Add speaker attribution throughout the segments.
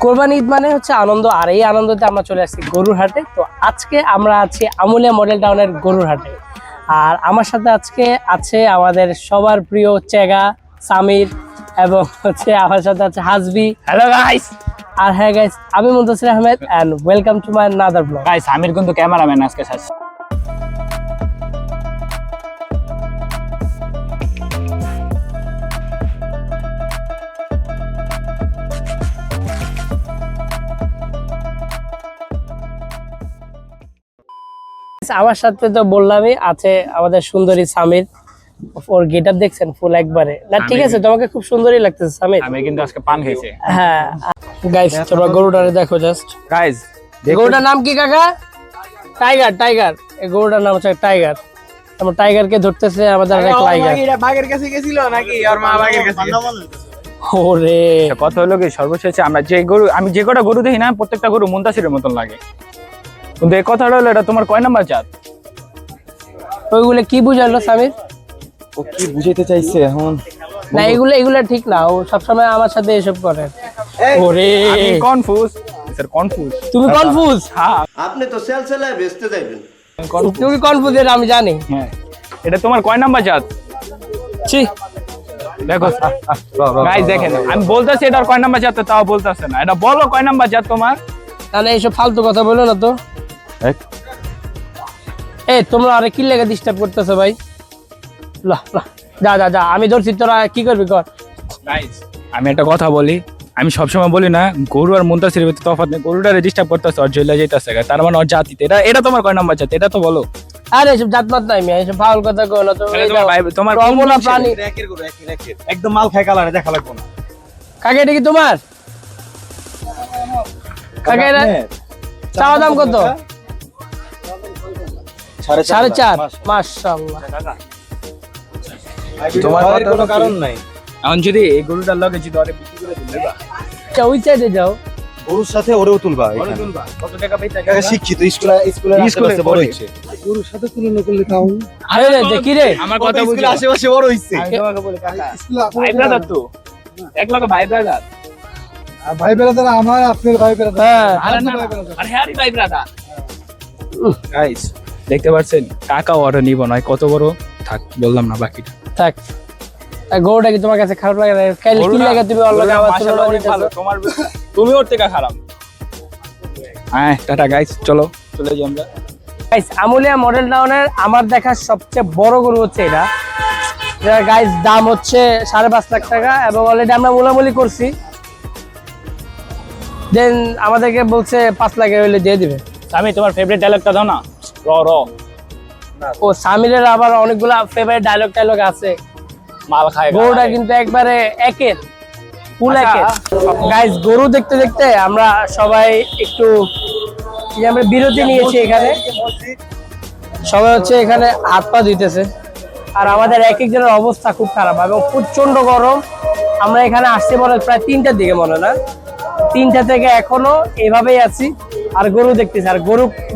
Speaker 1: কোরবানি ঈদ মানে হচ্ছে আনন্দ, আর এই আনন্দতে আমরা চলে আসছি গরুর হাটে। তো আজকে আমরা আছি আমুলিয়া মডেল টাউনের গরুর হাটে, আর আমার সাথে আজকে আছে আমাদের সবার প্রিয় চেগা সামির, এবং হচ্ছে আমার সাথে আছে হাসবি।
Speaker 2: Hello guys.
Speaker 1: আর হ্যাঁ গাইস, আমি Muntasir Ahmed and welcome to my another blog.
Speaker 2: Guys আমির কিন্তু ক্যামেরাম্যান আজকে সাথে।
Speaker 1: আমার সাথে তো বললামই আছে আমাদের সুন্দরী সামির। ওর গেটআপ দেখছেন ফুল একবারে না, ঠিক আছে, তোমাকে খুব সুন্দরই লাগতেছে সামির।
Speaker 2: আমি কিন্তু আজকে পান খাইছে।
Speaker 1: হ্যাঁ গাইস, তোমরা গরুটারে দেখো জাস্ট।
Speaker 2: গাইস
Speaker 1: গরুটার নাম কি কাকা? টাইগার। টাইগার, এই গরুটার নাম হচ্ছে টাইগার। আমরা টাইগারকে ধরতেছে আমাদের এক টাইগার।
Speaker 3: এটা বাঘের কাছে গেছিল নাকি আর মা বাঘের কাছে?
Speaker 1: ওরে
Speaker 2: কথা হলো কি, সর্বশেষে আমরা যে গরু, আমি যে কটা গরু দেখি না প্রত্যেকটা গরু মুনতাসিরের মতন লাগে, কিন্তু এই কথাটা হলো এটা তোমার কয় নাম্বার জাত?
Speaker 1: ওইগুলো কি বুঝালো সামির?
Speaker 3: ও কি বুঝাইতে চাইছে এখন?
Speaker 1: না এগুলো ঠিক না, ও সবসময় আমার সাথে এসব করে। ওরে
Speaker 2: আমি কনফিউজ স্যার, কনফিউজ।
Speaker 1: তুমি কনফিউজ?
Speaker 2: হ্যাঁ
Speaker 4: আপনি তো সেলসেলায় বেচতে যাবেন।
Speaker 1: তুমি কনফিউজ, এটা আমি জানি।
Speaker 2: হ্যাঁ, এটা তোমার কয় নাম্বার জাত?
Speaker 1: ছি,
Speaker 2: দেখো গাইস দেখেন, আমি বলতেছি এটার কয় নাম্বার জাত, তাও বলতেছে না। এটা বলো কয় নাম্বার জাত তোমার?
Speaker 1: তাহলে এইসব ফালতু কথা বলো না তো। এই তোমরা আরে কি লেগে ডিস্টার্ব করতেছো ভাই? লা লা, যা যা যা, আমি ধরছি, তোরা কি করবি কর।
Speaker 2: গাইস আমি একটা কথা বলি, আমি সবসময় বলি না গরু আর মুনতাসিরের ভিতরে তফাৎ নেই। গরুটা রেজিস্টার করতেছে আর জেলা যাইতেছে, তার মানে ওর জাতিতে এটা। এটা তোমার কয় নাম্বার জাত এটা তো বলো।
Speaker 1: আরে এসব জাতপাত নাই, মিয়া এসব ফাউল কথা কই না তো। এই
Speaker 2: তোমার ভাই, তোমার কোন
Speaker 1: রমনা
Speaker 2: বংশের?
Speaker 1: প্রাণী।
Speaker 3: একের গরু একের একদম মাল খায় কালারে দেখা লাগবে না।
Speaker 1: কাকে, এটা কি তোমার? কাকে এটা চাওয়া দাম কত? 4.5। মাশাআল্লাহ,
Speaker 3: তোমার কোনো কারণ নাই।
Speaker 2: এখন যদি এই গরুটার লগে যদি ওরে বিক্রি করে দিলে
Speaker 1: ওই সাইডে যাও।
Speaker 3: গরুর সাথে ওরেও তুলবা এখানে।
Speaker 2: কত টাকা পাইতা?
Speaker 3: কাকা শিক্ষিত, স্কুলে আশেপাশে বড় হইছে। গরুর সাথে তুলনা করলে তাও
Speaker 1: আরে রে যে কি রে,
Speaker 2: আমার কথা বুঝো।
Speaker 3: স্কুলে আশেপাশে বড় হইছে।
Speaker 2: আমি তোমাকে বলি কাকা, ভাই ব্রাদার তো এক লগে ভাই ব্রাদার।
Speaker 3: ভাই বেরাদার আমার, আপনার ভাই বেরাদার।
Speaker 1: হ্যাঁ
Speaker 2: আরে না, আরে হ্যাঁ ভাই ব্রাদার। গাইস দেখতে পাচ্ছেন কাকা ওরে নিব নয়, কত বড় থাক, বললাম না বাকিটা।
Speaker 1: থাক। আর গরুটা কি তোমার কাছে খারাপ লাগে না? কাইলে কি লাগে তুমি ওর লগে আবার
Speaker 2: মাশাআল্লাহ অনেক ভালো, তোমার তুমি ওর থেকে খারাপ। হ্যাঁ টাটা গাইস, চলো চলে যাই আমরা।
Speaker 1: গাইস আমুলিয়া মডেল টাউনের আমার দেখা সবচেয়ে বড় গরু হচ্ছে এটা, যার গাইস দাম হচ্ছে 5.5 লাখ টাকা, এবং অলরেডি আমরা মূলামূলি করছি। দেন আমাদেরকে বলছে 5 লাখে হইলে দিয়ে দিবে।
Speaker 2: আমি তোমার ফেভারিট ডায়লগটা দাও না, র র।
Speaker 1: ও সামিরের আবার অনেকগুলা ফেভারিট ডায়লগ টায়লগ আছে।
Speaker 2: মাল খায়
Speaker 1: গরুটা কিন্তু একবারে একের ফুল একের। গাইস গরু দেখতে দেখতে আমরা সবাই একটু আমরা বিরতি নিয়েছি এখানে। সবাই হচ্ছে এখানে হাত পা ধুইতেছে, আর আমাদের এক একজনের অবস্থা খুব খারাপ এবং প্রচন্ড গরম। আমরা এখানে আসছি মনে হয় প্রায় 3টার দিকে, মনে না 3টা থেকে এখনো এভাবেই আছি আর গরু দেখতেছি। আর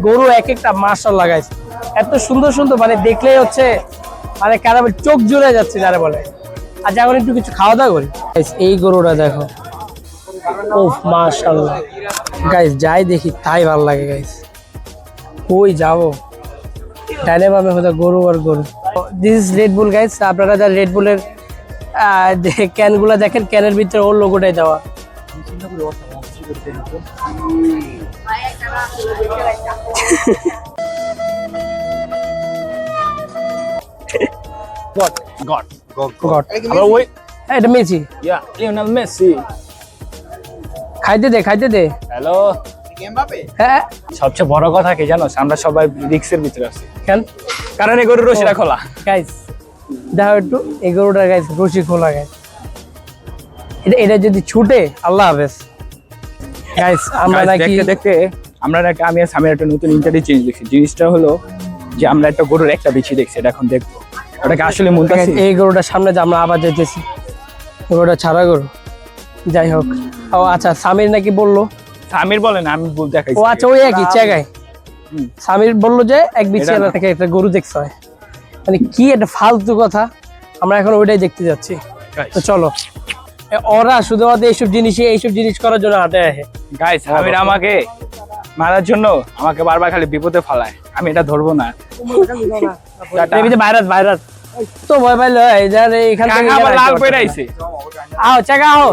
Speaker 1: গরু এক একটা মাশাআল্লাহ গাইস, এত সুন্দর সুন্দর, মানে দেখলেই হচ্ছে মানে কারো চোখ জুড়ে যাচ্ছে যারা বলে। আর এখন একটু কিছু খাওয়া দাওয়া করি। গাইস এই গরুটা দেখো, ও মাশাআল্লাহ গাইস, যাই দেখি তাই ভালো লাগে গাইস। কই যাবো, ডাইনে বামে হয়তো গরু আর গরু। This is red bull guys. আপনারা যা রেড বুলের যে ক্যানগুলো দেখেন, ক্যানের ভিতরে ওর লোগোটাই দেওয়া।
Speaker 2: গড গড
Speaker 1: গড,
Speaker 2: আবার ওই
Speaker 1: এটা মেসি।
Speaker 2: ইয়া লিওনেল মেসি।
Speaker 1: খাইতে দে খাইতে দে।
Speaker 2: হ্যালো,
Speaker 3: এমবাপে
Speaker 1: হ্যাঁ
Speaker 2: সবচেয়ে বড় কথা কি জানো, আমরা সবাই রিক্সের ভিতরে আছি,
Speaker 1: কেন
Speaker 2: কারণ এই গরুর রশিটা খোলা।
Speaker 1: গাইস দেখো একটু এই গরুটা গাইস, রশি খোলা গাইস। এটা যদি ছুটে আল্লাহ হাফেজ। গাইস আমরা
Speaker 2: Guys,
Speaker 1: নাকি
Speaker 2: দেখতে দেখতে আমরা নাকি, আমি আর সামির একটা নতুন ইন্টারনেট চেঞ্জ দেখছি। জিনিসটা হলো যে আমরা একটা গরুর একটা বিচি দেখছি, এটা এখন দেখবো ওটাকে আসলে মুনতাসির।
Speaker 1: এই গরুটার সামনে যে আমরা আবার যেতেছি, গরুটা ছাড়া গরু। যাই হোক, ও আচ্ছা সামির নাকি বললো,
Speaker 2: সামির বলে না, আমি বলতে
Speaker 1: ও আচ্ছা ওই একই জায়গায় সামির বললো যে এক বিছিয়ালা থেকে একটা গরু দেখতে হয়। মানে কি একটা ফালতু কথা, আমরা এখন ওইটাই দেখতে যাচ্ছি। তো চলো ওরা শুধুমাত্র এইসব জিনিস করার জন্য হাতে আসে।
Speaker 2: গাইস আমির আমাকে মারার জন্য আমাকে বারবার খালি বিপদে ফালায়, আমি এটা ধরবো না।
Speaker 1: ভাইরাস তো ভয় পাইলো এখান থেকে
Speaker 2: কাকা আবার লাল পড়ে আইছে।
Speaker 1: আও চাকা আও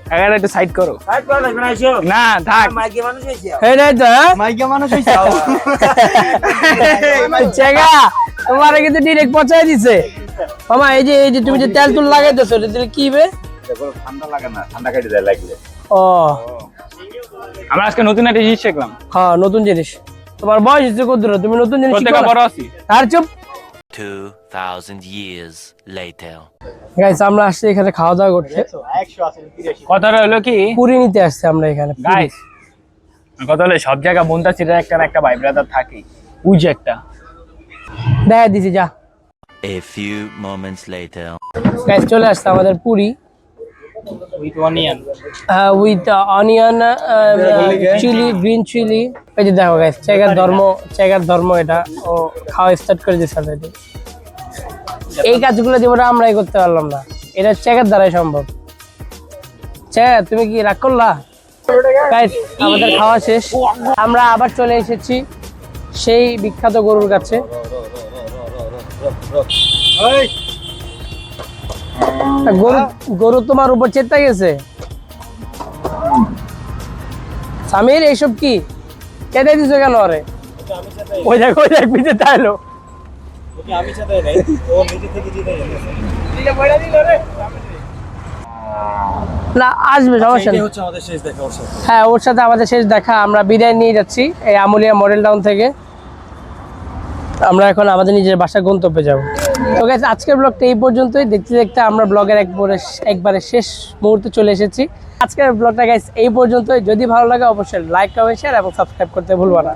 Speaker 2: কাকাটা একটু সাইড করো। না থাক,
Speaker 1: এই নাই তো হ্যাঁ?
Speaker 3: মাইকা মানুষ হইছে
Speaker 1: চাকা তোমারে কিন্তু ডিরেক্ট পচাই দিছে মামা। এই যে তুমি যে তেল তুল লাগাইতেছো এটা দিলে কি বে?
Speaker 3: ঠান্ডা লাগে না, ঠান্ডা কেটে যায় লাগলে।
Speaker 1: ও
Speaker 2: আমরা আজকে নতুন একটা জিনিস শিখলাম।
Speaker 1: হ্যাঁ নতুন জিনিস। তোমার বয়স হচ্ছে কত দূর, তুমি নতুন জিনিস
Speaker 2: প্রত্যেকটা
Speaker 1: শিখবা
Speaker 2: বড়
Speaker 1: না?
Speaker 2: আছি।
Speaker 1: আর চুপ
Speaker 5: 2000 years later.
Speaker 1: গাইস, আমরা আসছি এখানে খাওয়া দাওয়া করতে।
Speaker 2: কথাটা হলো কি
Speaker 1: পুরি নিতে আসছে আমরা এখানে।
Speaker 2: গাইস, কথা হলো সব জায়গা মুনতাসিরের একটা না একটা ভাই ব্রাদার থাকে, ওই যে একটা।
Speaker 1: দেখা দিছি যা।
Speaker 5: A few moments later.
Speaker 1: Guys চলে আসছে আমাদের puri
Speaker 2: with onion.
Speaker 1: With onion, chilli, green chilli. এই যে দেখো গাইস, চেগার ধর্ম এটা। ও খাওয়া স্টার্ট করে দিচ্ছে অলরেডি। এই কাজগুলো জীবনে আমরাই করতে পারলাম না, এটা চেগার দ্বারাই সম্ভব। চেগা তুমি কি রাগ করলা? গাইস আমাদের খাওয়া শেষ, আমরা আবার চলে এসেছি সেই বিখ্যাত গরুর কাছে। গরু তোমার উপর চেতা গেছে। সামির এইসব কি কেটে দিছো কেন? আরে ওই দেখ পিছে তাইলো। না আসবে, সমস্যা নেই। হ্যাঁ ওর সাথে আমাদের শেষ দেখা। আমরা বিদায় নিয়ে যাচ্ছি এই আমুলিয়া মডেল টাউন থেকে। আমরা এখন আমাদের নিজের বাসার গন্তব্যে যাব। তো গাইস আজকের ব্লগটা এই পর্যন্তই। দেখতে দেখতে আমরা ব্লগের একবারে শেষ মুহূর্তে চলে এসেছি। আজকের ব্লগটা গাইস এই পর্যন্তই। যদি ভালো লাগে অবশ্যই লাইক, কমেন্ট, শেয়ার এবং সাবস্ক্রাইব করতে ভুলবা না।